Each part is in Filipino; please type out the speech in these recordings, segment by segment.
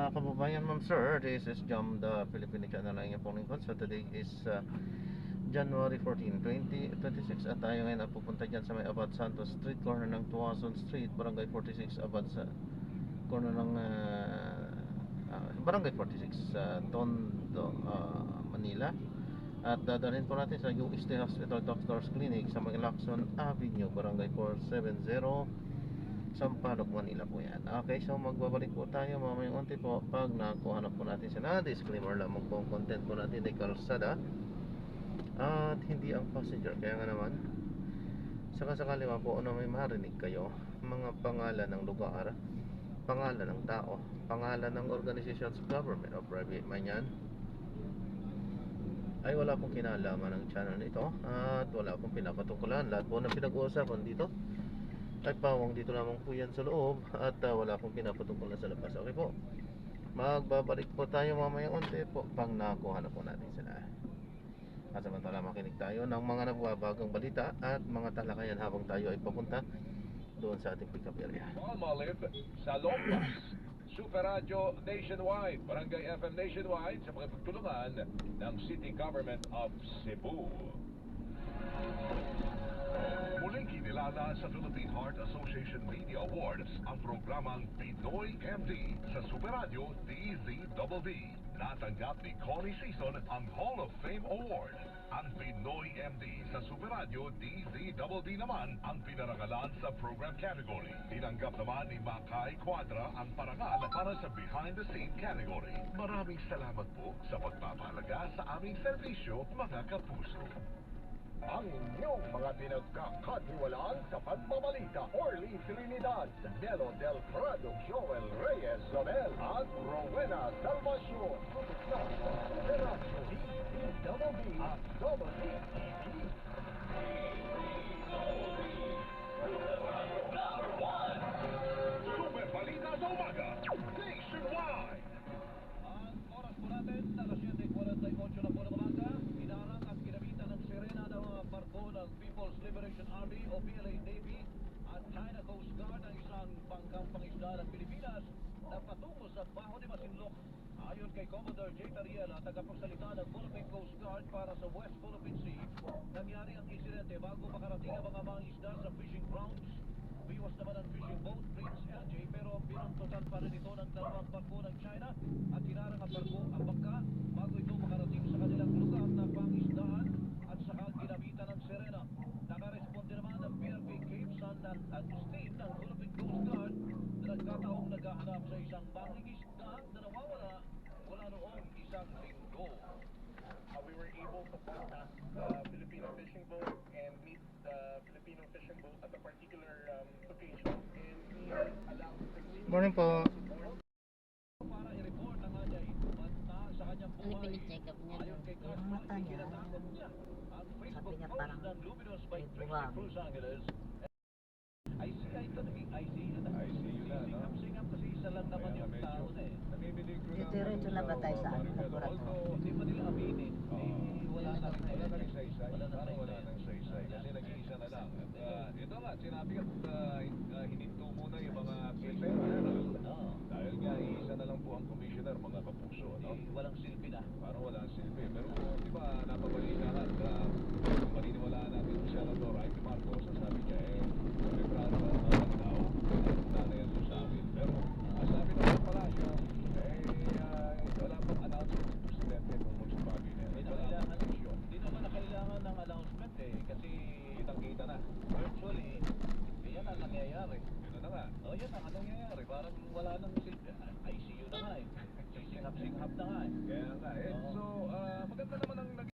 mga kababayan, ma'am sir, this is Jam the Philippine Channel ng inyong lingkod. So today is January 14, 2026 at tayo ngayon ay pupunta dyan sa may Abad Santos Street, corner ng Tuason Street, Barangay 46, Abad sa corner ng Barangay 46 sa Tondo, Manila. At dadalhin po natin sa UST Hospital Doctors Clinic sa may Lacson Avenue, Barangay 470, Sampaloc, Manila po yan. Okay, so magbabalik po tayo mamayang unti po pag nakuha na po natin sila. Disclaimer lamang po ang content po natin ay kalsada at hindi ang passenger. Kaya nga naman, sakasakali man po na may marinig kayo mga pangalan ng lugar, pangalan ng tao, pangalan ng organizations, government o private man yan, ay wala pong kinalaman ng channel nito at wala pong pinapatungkulan. Lahat po na pinag-uusapan dito ay pawang dito lamang po yan sa loob at wala pong pinapatungkulan sa labas. Okay po, magbabalik po tayo mamayang unti po pang nakuha na po natin sila. At samantala makinig tayo ng mga nagbabagang balita at mga talakayan habang tayo ay papunta doon sa ating pick-up area. Palmolive sa Lompas, Super Radio Nationwide, Barangay FM Nationwide sa mga pagtulungan ng City Government of Cebu. Muling kinilala sa Philippine Heart Association Media Awards ang programang Pinoy MD sa Super Radio DZBB. Natanggap ni Connie Season ang Hall of Fame Award. Ang Pinoy MD sa Super Radio DZBB naman ang pinarangalan sa program category. Tinanggap naman ni Makay Quadra ang parangal para sa behind the scene category. Maraming salamat po sa pagpapahalaga sa aming serbisyo, mga kapuso. Ang inyong mga pinagkakatiwalaan sa pagbabalita, Orly Trinidad, Nelo del Prado, Joel Reyes Zabel, at Rowena Salvacion. Tutok na sa Federasyon DZBB at WTV. Super Balita sa Umaga, Nationwide. Ang oras po natin, alas 7:48 na po ng umaga. Inarang at ginamitan ng sirena ng mga barko ng People's Liberation Army o PLA Navy at China Coast Guard ang isang bangkang pangisda ng Pilipinas na patungo sa Baho de Masinloc. Ayon kay Commodore J. Tariela, tagapagsalita ng Philippine Coast Guard para sa West Philippine Sea, nangyari ang insidente bago makarating ang mga mangisda sa fishing grounds. Biwas naman ang fishing boat Prince LJ pero binuntutan pa rin ito ng dalawang barko ng China at hinarang ang barko ang bangka bago ito makarating sa kanilang lugar na pangisdaan at saka ginamitan ng sirena. Nakaresponde naman ang PRP Cape San Agustin ng Philippine Coast Guard na nagkataong naghahanap sa isang mangingisda na nawawala mula noong isang linggo. We were able to contact Filipino fishing boat and meet the Filipino fishing boat at a particular location, and we allowed them. Morning po. Para i-report ang kanyang banta sa kanyang Ano buhay. pinicheck up niya Ayon kay doon? Castro, Yung mata niya. ikinatakot niya ang Facebook Sabi niya post parang ng Luminous by may Tracy buwang. Cruz Angeles. ICI ito, naging ICU na. ICU na, no? Singap kasi isa lang naman Kaya yung medyo tao na eh. namimiligro ng Diretso na ba tayo sa laboratory? Although, Hindi pa nila aminin. Wala na rin wala na rin saysay. Wala na Parang wala rin nang saysay. Kasi nag-iisa na lang. At ito nga, sinabi at hininto muna yung mga pilpero. Oo. Dahil nga, iisa na lang po ang commissioner, mga kapuso. No? Walang silbi na. Parang wala ang silbi. Pero di ba, napabalita nga at paniniwalaan natin si Senador Ivy Marcos, sabi niya, librado ang mga tao. Punta na yan doon sa amin. Pero, sabi naman pala siya, wala pang announcement ng presidente ng municipality na yan. Hindi na Wala kailangan, pang desisyon. hindi naman na kailangan ng announcement eh. Kasi Kitang-kita na. virtually, yan ang nangyayari. Yun na nga. Yan ang nangyayari. Parang wala nang silbi. ICU na nga eh. Singhap-singhap na nga eh. Kaya nga So, maganda naman ang nag-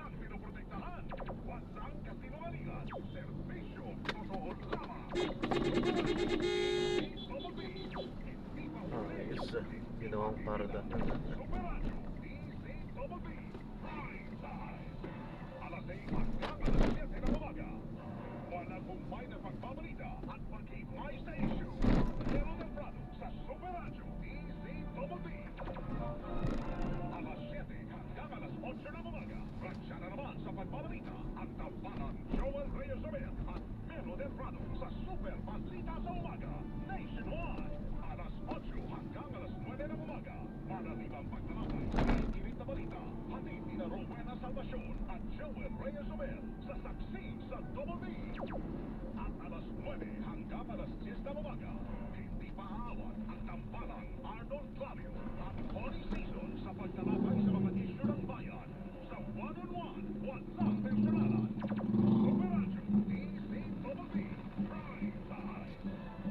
Walang pinoprotektahan. Walang kasinungalingan. Serbisyo. Totoo lamang. Hindi pa Ayos, ginawang parda. Superadyo. DZBB. Prime time. Alas 6 hanggang alas 7 ng umaga. Walang humpay na pagbabalita at pag-himay sa issue. Pero temprano sa Superadyo. DZBB. Alas 7 hanggang alas 8 ng umaga. Ransya na naman sa pagbabalita ang tambalan Joel Reyes Abel at Melo Delprado sa Super Balita sa Umaga. Nationwide. Alas 8 hanggang alas 9 ng umaga. Malalibang pagtalakay sa init na balita. Hatid ni na Rowena Salvacion at Joel Reyes Abel sa Saksi sa Double B. At alas 9 hanggang alas 10 ng umaga. Hindi pa aawat ang tambalang Arnold Clavio at Connie Season sa pagtalakay sa mga isyu ng bayan. Sa one-on-one, walang personalan. Superadyo, DZBB, Prime Time.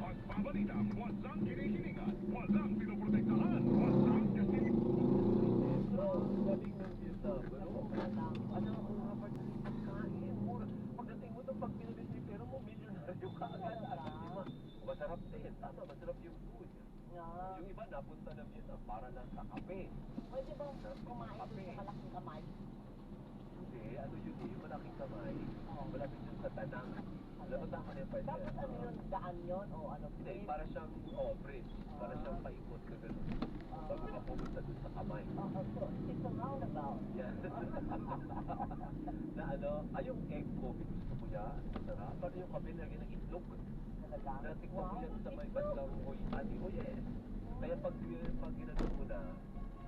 Pagbabalita, walang kinikilingan, walang pinoprotektahan, walang kasin... Galing ng sinasabi, ano? Ano ang mga pagkain? Mura. Pagdating mo doon, pag pinag-pero mo, milyonaryo ka agad. Masarap din. Tama, masarap yung food. Yung iba napunta na Vietnam para lang sa kape. Pwede bang kumain doon sa malaking kamay? Hindi, ano yun eh, yung malaking kamay. Malapit yun sa tanang. Alam mo tama na yung pwede. Dapat ano yun, daan yun o ano? Hindi, para siyang, bridge. Para siyang paikot ka gano'n. Pag pinapumunta doon sa kamay. Oo, so it's a roundabout. Yan. Na ano, yung egg coffee gusto ko yan. Sarap. Pero yung kape na ng itlog. Talaga? Natikman ko yan sa may bandang Hoy-Ani. Oh yes. Kaya pag ginagawa mo na,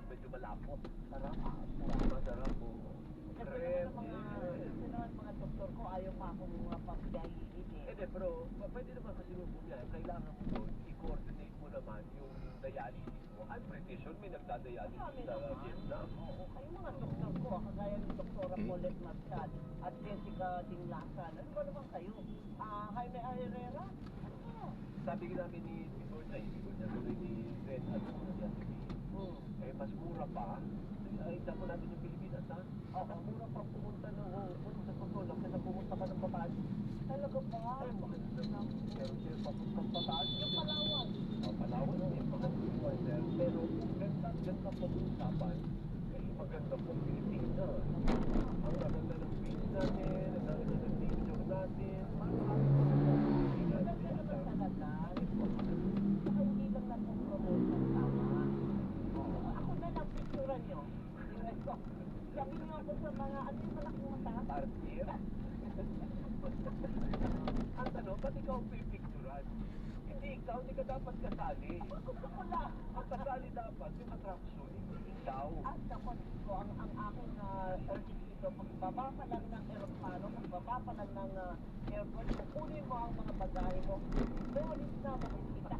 medyo malapot. Sarap. Masarap po. Kasi Creme, naman yes. mga doktor ko, ayaw pa akong mga pag-dialysis eh. Hindi, pero pwede naman kasi nung niya. Kailangan mo doon, i-coordinate mo naman yung dialysis mo. I'm pretty sure may nagdadialysis Marami sa naman. Vietnam. Oo, kayo mga doktor ko, kagaya ng Doktora Paulette Marchal at Jessica Dinglasan. Ano ba naman kayo? Jaime Herrera? Ano ba? Sabi namin ni Georgia, tuloy ni Red, ano niya, eh mas mura pa. Ay, dako natin yung Pilipinas, ha? Mas mura pa pumunta ng Hong Kong sa totoo lang kaysa pumunta ka ng Bataan. Talaga ba? Ay, maganda naman. Pero sila papuntang Bataan. Yung Palawan. Palawan, eh, maganda. Pero ganda po ang usapan. Eh, maganda po ang Pilipinas. Ang maganda ng beach natin, ang maganda ng nature natin. Maganda naman talaga. Saka hindi lang napopromote ng tama. Ako na lang picturean nyo. Sabi niyo ako sa mga, ano yung malaking mata? Partir. Ang tanong, ba't ikaw ang pipicturan? Hindi ikaw, hindi ka dapat kasali. Gusto ko lang. Ang kasali dapat, yung attraction, hindi ikaw. At ako dito, ang aking urging dito, pagbaba pa lang ng aeroplano, pagbaba pa lang ng airport, kukunin mo ang mga bagahe mo. Doon na makikita.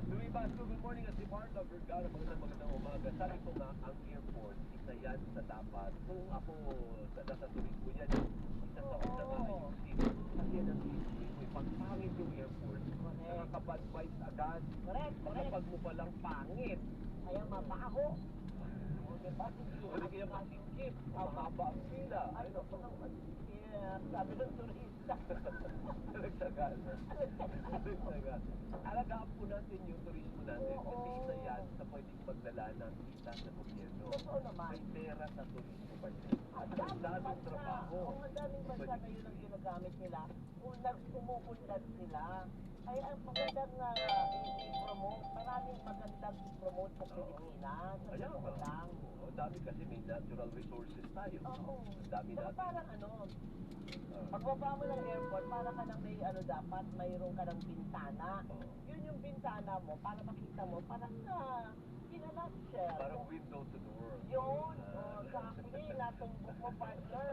Louis Basco, good morning at si Mark of Vergara, magandang umaga. Sabi ko nga, ang airport, isa yan sa dapat. Kung ako nasa turismo yan, isa sa unang ayusin. Kasi yan ang issue. Pagpangit yung airport, nakakabad vibes agad. Correct, correct. Kapag mo palang pangit, Kaya mabaho. O, diba? wala kaya masikip, mahaba ang pila. Ay, ako nang sabi ng turista. Nagsagal. Nagsagal. Alagaan po natin yung turismo natin kasi isa yan sa pwedeng magdala ng kita sa gobyerno. Totoo naman. May pera sa turismo ba yan? At ang daming trabaho. Ang daming bansa na yun ang ginagamit nila. Kung umuunlad sila, ay ang magandang i-promote, maraming magandang i-promote sa Pilipinas. Sa Kaya totoo ba? lang. Ang dami kasi may natural resources tayo. Oo. Ang dami Saka natin. parang ano, pagbaba mo ng airport, para ka nang may ano dapat, mayroon ka ng bintana. Oo. Yun yung bintana mo, para makita mo, parang kinanashell. Parang window to the world. Yun, exactly, natumbok mo, partner.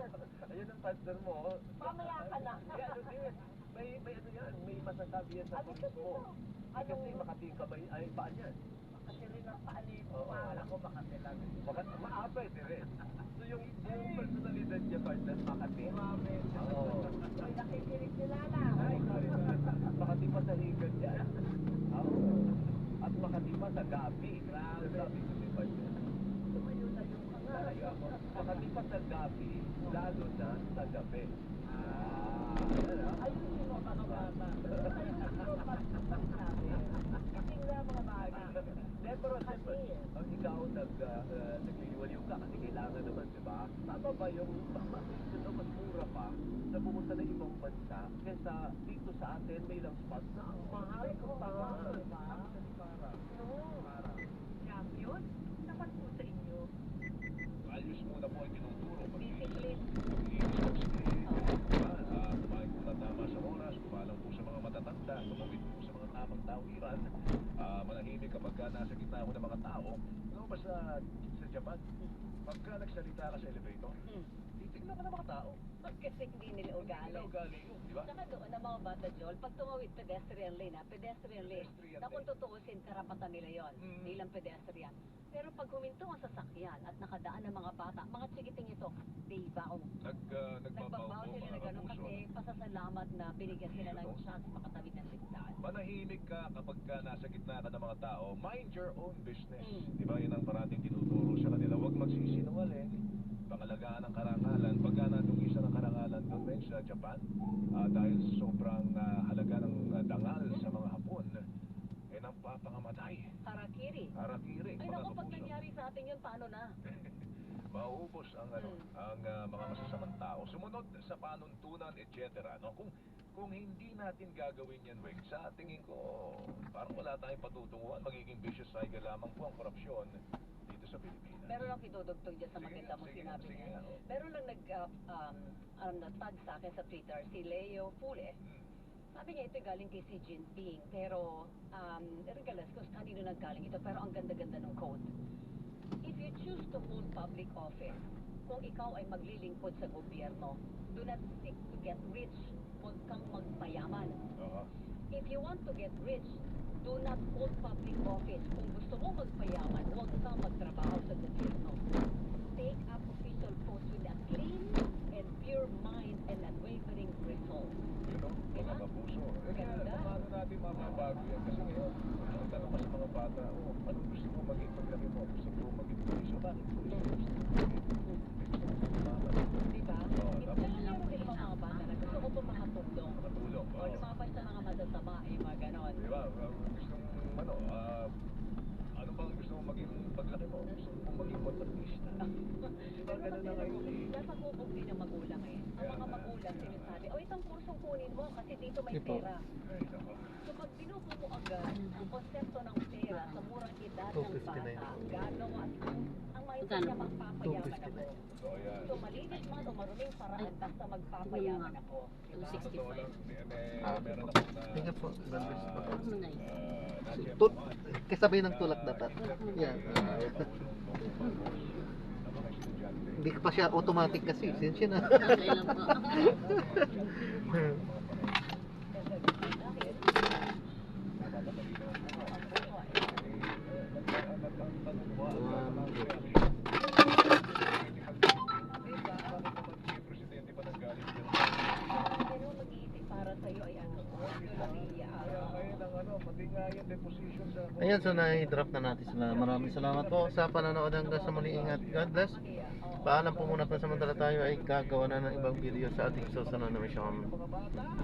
Ayun ang partner mo. Mamaya ka na. Eh, ano din, may ano yan, may masasabi yan sa Ano kasi turismo. ito? Eh, kasi makating kamay, ay paan yan. Kasi rin ang paanin, Oo. para ko makatilang. Maapay din. So yung personalidad niya partner, Makati. Oo. May nakikinig sila na. Ay, sorry. Makati pa sa higan yan. Oo. At Makati pa sa gabi. Grabe. Sabi ko si partner. Tumayo na yung mga. makalipas ang gabi, lalo na sa gabi. Ayun yung mga bata. Ayun yung pagsasabi namin. Kasi nga mga bata. Pero siyempre, ang ikaw nagliliwaliw ka kasi kailangan naman, di ba? Tama ba yung mas mura pa na pumunta ng ibang bansa kaysa dito sa atin may lang spot na ang mahal kung tama. Champion, dapat po sa inyo. Values muna po ang tinuturo. Discipline. Kumain po na tama sa oras, kumalang po sa mga matatanda, tumawid po sa mga tamang tawiran, manahimik kapag nasa gitna ako ng mga tao. Lumabas sa Japan, pagka nagsalita ka sa elevator, titignan ka ng mga tao. Kasi hindi nila ugali. Ugali yun, di ba? Saka doon ang mga bata, Joel, pag tumawid pedestrian lane, pedestrian lane, Pedestrian na kung lane. tutuusin, karapatan nila yon bilang pedestrian. Pero pag huminto ang sasakyan at nakadaan ng mga bata, mga chikiting ito, they bow. Nagbabaw sila na gano'n kasi pasasalamat na binigyan sila ng chance makatawid ng ligtaan. Manahimik ka kapag nasa gitna ka ng mga tao. Mind your own business. Di ba? Yan ang parating tinuturo sa kanila. Huwag magsisinungaling. Pangalagaan ng karangalan. Pagka natungisa ng karangalan doon rin sa Japan, dahil sobrang halaga ng dangal sa mga Hapon, napapangamatay. Harakiri. Harakiri. Ay mga naku, pag kapuso. nangyari sa atin yun, paano na? Mauubos ang mga masasamang tao. Sumunod sa panuntunan, etc. No? Kung hindi natin gagawin yan, Weng, sa tingin ko, parang wala tayong patutunguhan. Magiging vicious cycle lamang po ang korupsyon dito sa Pilipinas. Pero lang itudugtog dyan sa Sige maganda nga, mo sige sinabi nga, sige niya. nga. Pero lang nag-tag sa akin sa Twitter, si Leo Fule. Sabi niya ito galing kay Xi Jinping. Pero, regardless kung kanino naggaling ito, pero ang ganda-ganda ng quote. If you choose to hold public office, kung ikaw ay maglilingkod sa gobyerno, do not seek to get rich. Huwag kang magpayaman. If you want to get rich, do not hold public office. Kung gusto mo magpayaman, huwag kang magtrabaho sa gobyerno. Take up official post with a clean and pure mind and unwavering resolve. Yun o, mga kapuso. Kaya Ganda. paano natin mababago yan? Kasi ngayon, ang tanong pa sa mga bata, anong gusto mo maging paglaki mo? Gusto mo maging pulis? O bakit pulis? Gusto mo maging? Gusto mo tumaman? Diba? Oo, tapos Meron din mga bata na gusto ko po makatulong. matulong. O lumabas sa mga masasama, mga ganon. Di ba? Gusto mo, ano bang gusto mo maging paglaki mo? Gusto mo maging motorista? Di ba ganun na ngayon eh? Nasa kukog din ang magulang eh. Ang mga magulang sinasabi, itong kursong kunin mo kasi dito may Ito. pera. Ay, nako. So pag binuko mo agad ang konsepto ng pera sa murang edad ng 259. bata, gano'n ang mindset niya magpapayaman ako. So, ayan. So malinis man o maruming paraan basta magpapayaman ako. Diba? Sa totoo lang, meron ako na Tingnan po. God bless po. nasa Tut kasabay ng tulak data. Yan. Hindi pa siya automatic kasi. Sensya na. Pero mag-iisip para sa'yo ay ano, yun lang Ayan, so na-drop na natin sila. Maraming salamat po sa panonood hanggang sa muli. Ingat. God bless. Paalam po muna pansamantala tayo ay gagawa na ng ibang video sa ating susunod na mission.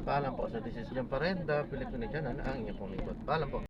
Paalam po. So this is John Parenda, Filipino Channel, ang inyong pumikot. Paalam po.